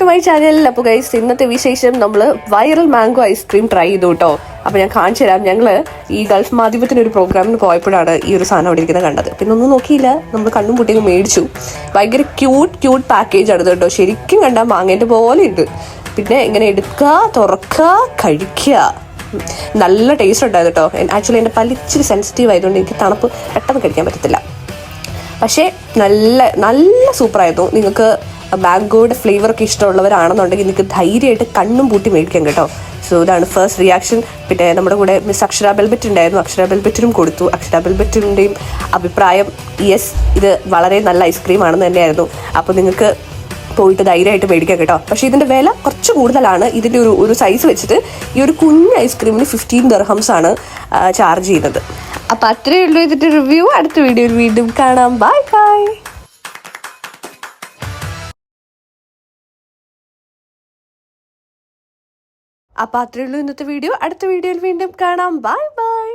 To my channel. അപ്പോൾ guys, ഇന്നത്തെ വിശേഷം നമ്മൾ വൈറൽ മാംഗോ ഐസ്ക്രീം ട്രൈ ചെയ്തു കേട്ടോ. അപ്പോൾ ഞാൻ കാണിച്ചു തരാം. ഞങ്ങൾ ഈ ഗൾഫ് മാധ്യമത്തിന് ഒരു പ്രോഗ്രാമിന് പോയപ്പോഴാണ് ഈ ഒരു സാധനം അവിടെ ഇരിക്കുന്നത് കണ്ടത്. പിന്നെ ഒന്നും നോക്കിയില്ല, നമ്മൾ കണ്ണും പൊട്ടിയും മേടിച്ചു. ഭയങ്കര ക്യൂട്ട് പാക്കേജ് ആണ് കേട്ടോ. ശരിക്കും കണ്ടാൽ മാങ്ങേൻ്റെ പോലെ ഉണ്ട്. പിന്നെ ഇങ്ങനെ എടുക്കുക, തുറക്കുക, കഴിക്കുക. നല്ല ടേസ്റ്റ് ഉണ്ടായിരുന്നു കേട്ടോ. ആക്ച്വലി എൻ്റെ പല്ല് ഇച്ചിരി സെൻസിറ്റീവ് ആയതുകൊണ്ട് എനിക്ക് തണുപ്പ് പെട്ടെന്ന് കഴിക്കാൻ പറ്റത്തില്ല. പക്ഷേ നല്ല സൂപ്പറായിരുന്നു. നിങ്ങൾക്ക് മാംഗോയുടെ ഫ്ലേവറൊക്കെ ഇഷ്ടമുള്ളവരാണെന്നുണ്ടെങ്കിൽ നിങ്ങൾക്ക് ധൈര്യമായിട്ട് കണ്ണും പൂട്ടി മേടിക്കാം കേട്ടോ. സോ ഇതാണ് ഫസ്റ്റ് റിയാക്ഷൻ. പിന്നെ നമ്മുടെ കൂടെ മിസ് അക്ഷര ബെൽബറ്റ് ഉണ്ടായിരുന്നു. അക്ഷര ബെൽബറ്റിനും കൊടുത്തു. അക്ഷര ബെൽബറ്റിൻ്റെയും അഭിപ്രായം യെസ്, ഇത് വളരെ നല്ല ഐസ്ക്രീം ആണെന്ന് തന്നെയായിരുന്നു. അപ്പോൾ നിങ്ങൾക്ക് പോയിട്ട് ധൈര്യമായിട്ട് മേടിക്കാം കേട്ടോ. പക്ഷേ ഇതിൻ്റെ വില കുറച്ച് കൂടുതലാണ്. ഇതിൻ്റെ ഒരു സൈസ് വെച്ചിട്ട് ഈ ഒരു കുഞ്ഞ് ഐസ്ക്രീമിന് 15 ദിർഹംസ് ആണ് ചാർജ് ചെയ്യുന്നത്. അപ്പോൾ അത്രയേ ഉള്ളൂ ഇതിൻ്റെ റിവ്യൂ. അടുത്ത വീഡിയോയിൽ വീണ്ടും കാണാം. Bye bye. അപ്പോൾ അത്രയേ ഉള്ളൂ ഇന്നത്തെ വീഡിയോ. അടുത്ത വീഡിയോയിൽ വീണ്ടും കാണാം. Bye bye.